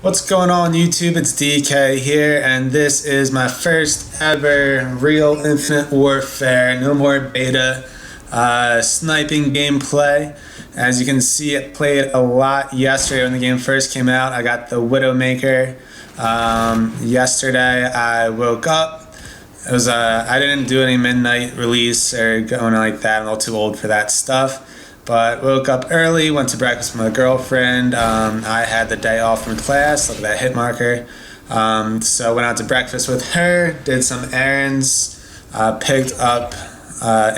What's going on YouTube? It's DK here, and this is my first ever real Infinite Warfare, no more beta, sniping gameplay. As you can see, I played a lot yesterday when the game first came out. I got the Widowmaker. Yesterday I woke up. It was I didn't do any midnight release or going like that. I'm a little too old for that stuff. But woke up early, went to breakfast with my girlfriend. I had the day off from class, look at that HITMARKER. So went out to breakfast with her, did some errands, picked up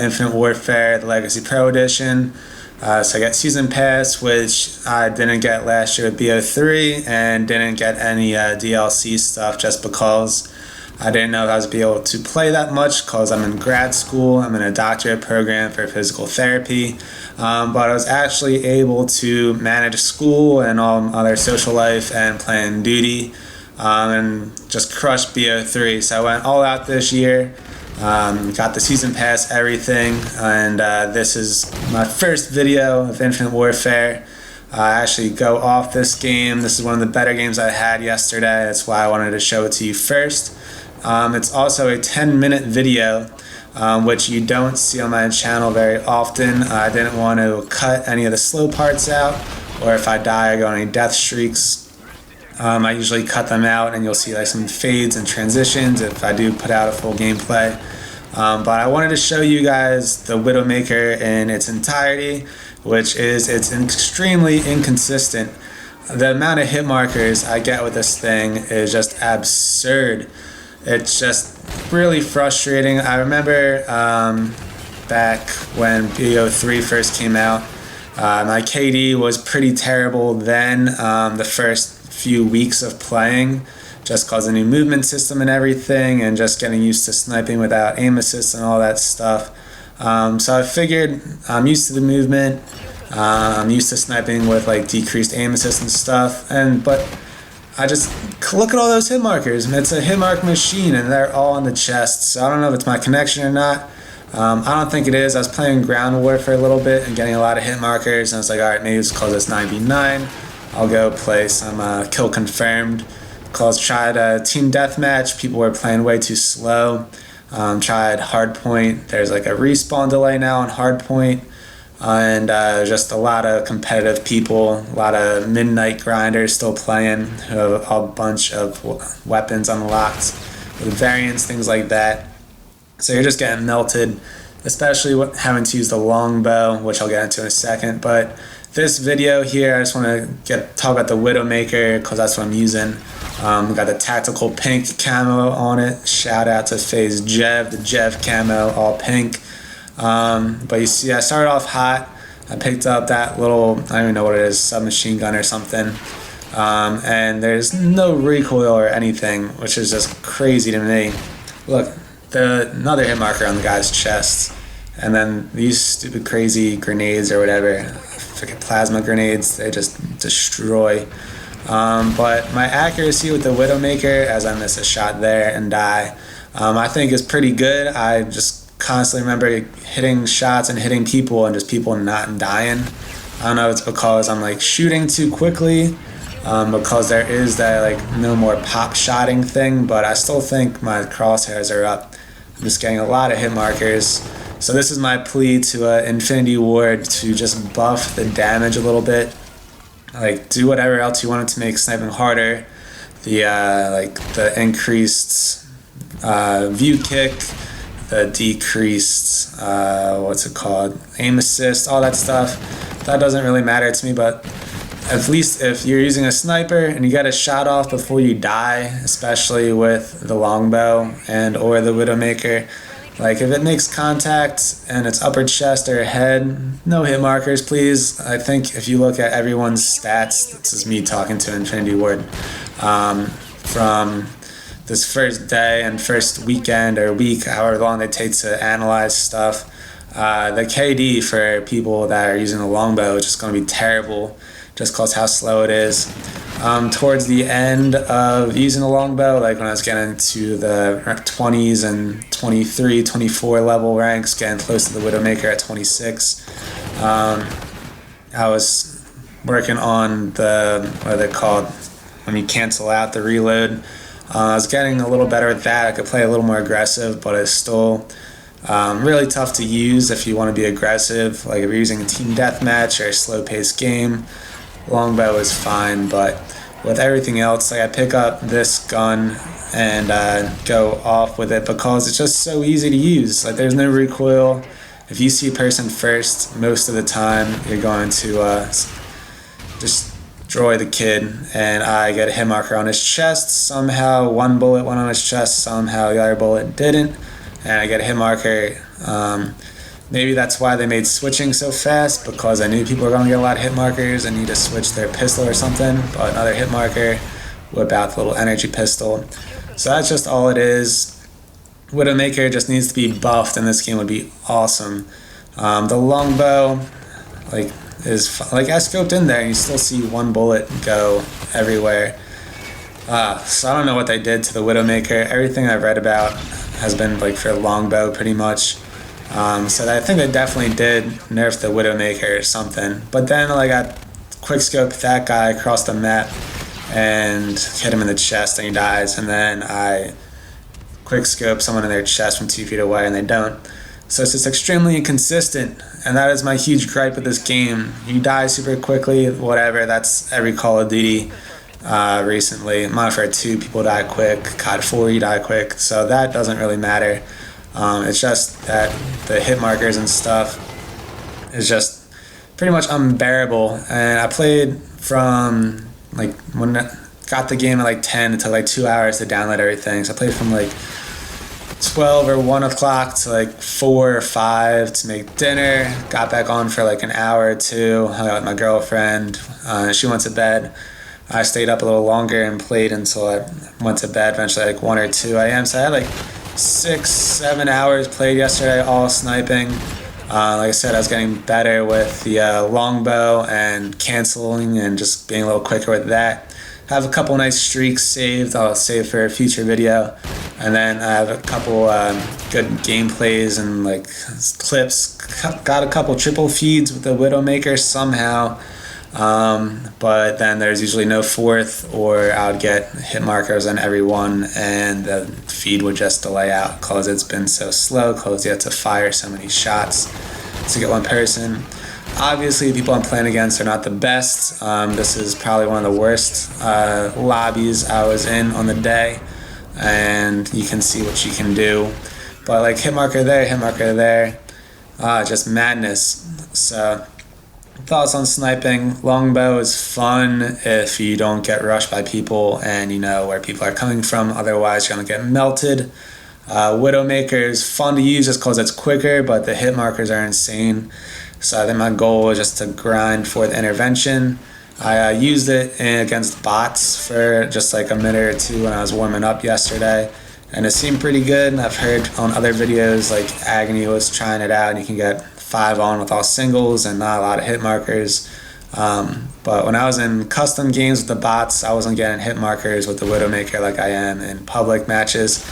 Infinite Warfare, the Legacy Pro Edition. So I got Season Pass, which I didn't get last year with MW3, and didn't get any DLC stuff just because I didn't know if I was be able to play that much because I'm in grad school. I'm in a doctorate program for physical therapy. But I was actually able to manage school and all other social life and plan duty and just crush MW3. So I went all out this year, got the Season Pass, everything, and this is my first video of Infinite Warfare. I actually go off this game. This is one of the better games I had yesterday. That's why I wanted to show it to you first. It's also a 10-minute video, which you don't see on my channel very often. I didn't want to cut any of the slow parts out, or if I die I go on any death streaks. I usually cut them out, and you'll see like some fades and transitions if I do put out a full gameplay. But I wanted to show you guys the Widowmaker in its entirety, which is it's extremely inconsistent. The amount of hit markers I get with this thing is just absurd. It's just really frustrating. I remember back when MW3 first came out, my KD was pretty terrible then, the first few weeks of playing, just because of the new movement system and everything, and just getting used to sniping without aim assist and all that stuff. So I figured I'm used to the movement, I'm used to sniping with like decreased aim assist and stuff, but I just look at all those hit markers. It's a hit mark machine, and they're all on the chest. So I don't know if it's my connection or not. I don't think it is. I was playing ground war for a little bit and getting a lot of hit markers, and I was like, all right, maybe it's because it's 9v9. I'll go play some kill confirmed. Because tried a team deathmatch, people were playing way too slow. Tried hardpoint. There's like a respawn delay now on hardpoint. And just a lot of competitive people, a lot of midnight grinders still playing, who have a bunch of weapons unlocked with variants, things like that. So you're just getting melted, especially having to use the longbow, which I'll get into in a second. But this video here, I just want to talk about the Widowmaker because that's what I'm using. We got the tactical pink camo on it. Shout out to FaZe Jev, the Jev camo, all pink. But you see, I started off hot. I picked up that little, I don't even know what it is, submachine gun or something. And there's no recoil or anything, which is just crazy to me. Look, another hit marker on the guy's chest. And then these stupid crazy grenades or whatever, freaking plasma grenades, they just destroy. But my accuracy with the Widowmaker, as I miss a shot there and die, I think is pretty good. I just constantly remember hitting shots and hitting people and just people not dying. I don't know if it's because I'm like shooting too quickly, because there is that like no more pop shotting thing, but I still think my crosshairs are up. I'm just getting a lot of hit markers. So this is my plea to Infinity Ward to just buff the damage a little bit. Like do whatever else you wanted to make sniping harder. The increased view kick, the decreased, aim assist, all that stuff. That doesn't really matter to me, but at least if you're using a sniper and you get a shot off before you die, especially with the longbow and or the Widowmaker, like if it makes contact and it's upper chest or head, no hit markers, please. I think if you look at everyone's stats, this is me talking to Infinity Ward, from this first day and first weekend or week, however long they take to analyze stuff, the KD for people that are using the longbow is just going to be terrible, just because how slow it is. Towards the end of using the longbow, like when I was getting into the 20s and 23, 24 level ranks, getting close to the Widowmaker at 26, I was working on the, what are they called? when you cancel out the reload. I was getting a little better at that. I could play a little more aggressive, but it's still really tough to use if you want to be aggressive. Like if you're using a team deathmatch or a slow-paced game, longbow is fine, but with everything else, like I pick up this gun and go off with it because it's just so easy to use. Like there's no recoil. If you see a person first, most of the time you're going to just destroy the kid. And I get a hit marker on his chest. Somehow one bullet went on his chest, somehow the other bullet didn't, and I get a hit marker. Maybe that's why they made switching so fast, because I knew people were going to get a lot of hit markers and need to switch their pistol or something. But another hit marker, whip out the little energy pistol. So that's just all it is. Widowmaker just needs to be buffed, and this game would be awesome. The longbow, is I scoped in there and you still see one bullet go everywhere. So I don't know what they did to the Widowmaker. Everything I've read about has been for longbow pretty much. So I think they definitely did nerf the Widowmaker or something. But then I quick scoped that guy across the map and hit him in the chest and he dies, and then I quick scope someone in their chest from 2 feet away and they don't. So it's just extremely inconsistent, and that is my huge gripe with this game. You die super quickly, whatever, that's every Call of Duty recently. Modern Warfare 2, people die quick. COD 4, you die quick, so that doesn't really matter. It's just that the hit markers and stuff is just pretty much unbearable. And I played from when I got the game at 10, it took 2 hours to download everything. So I played from 12 or 1 o'clock to 4 or 5 to make dinner. Got back on for an hour or two, hung out with my girlfriend. She went to bed. I stayed up a little longer and played until I went to bed, eventually 1 or 2 a.m. So I had 6-7 hours played yesterday, all sniping. Like I said, I was getting better with the longbow and canceling and just being a little quicker with that. I have a couple nice streaks saved. I'll save for a future video. And then I have a couple good gameplays and clips. Got a couple triple feeds with the Widowmaker somehow. But then there's usually no fourth, or I would get hit markers on every one and the feed would just delay out because it's been so slow, because you have to fire so many shots to get one person. Obviously, the people I'm playing against are not the best. This is probably one of the worst lobbies I was in on the day, and you can see what you can do. But hit marker there, just madness. So thoughts on sniping. Longbow is fun if you don't get rushed by people and you know where people are coming from. Otherwise, you're going to get melted. Widowmaker is fun to use just because it's quicker, but the hit markers are insane. So I think my goal was just to grind for the intervention. I used it against bots for just a minute or two when I was warming up yesterday, and it seemed pretty good. I've heard on other videos Agony was trying it out and you can get 5 on with all singles and not a lot of hit markers. But when I was in custom games with the bots, I wasn't getting hit markers with the Widowmaker like I am in public matches.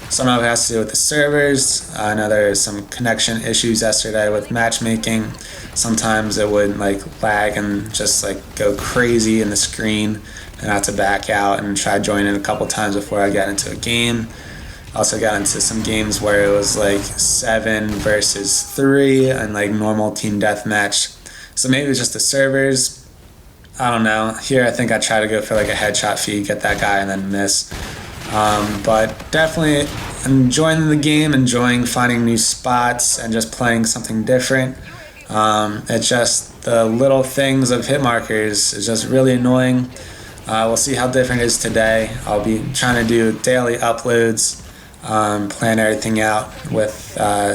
Some of it has to do with the servers. I know there was some connection issues yesterday with matchmaking. Sometimes it would lag and just go crazy in the screen, and I had to back out and try joining a couple times before I got into a game. Also got into some games where it was 7 versus 3 and normal team deathmatch. So maybe it's just the servers. I don't know. Here I think I try to go for a headshot feed, get that guy and then miss. But definitely enjoying the game, enjoying finding new spots and just playing something different. It's just the little things of hit markers is just really annoying. We'll see how different it is today. I'll be trying to do daily uploads. Plan everything out with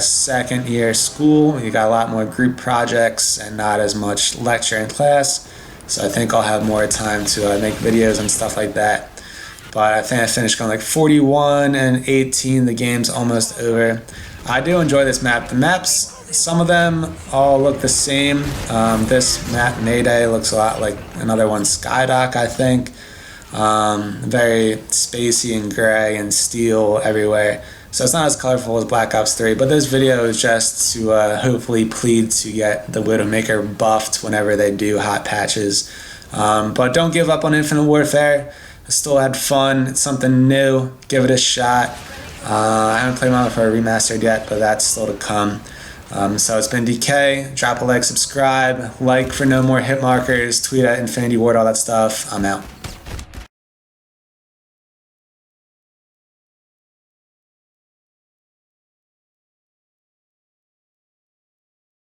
second year school. You got a lot more group projects and not as much lecture in class, so I think I'll have more time to make videos and stuff like that. But I think I finished going 41 and 18. The game's almost over. I do enjoy this map. The maps, some of them all look the same. This map, Mayday, looks a lot like another one, Skydock, I think. Very spacey and gray and steel everywhere, so it's not as colorful as Black Ops 3, but this video is just to hopefully plead to get the Widowmaker buffed whenever they do hot patches. But don't give up on Infinite Warfare. I still had fun. It's something new. Give it a shot. I haven't played Modern Warfare Remastered yet, but that's still to come. So it's been DK. Drop a like, subscribe, like for no more hit markers, tweet at Infinity Ward, all that stuff. I'm out.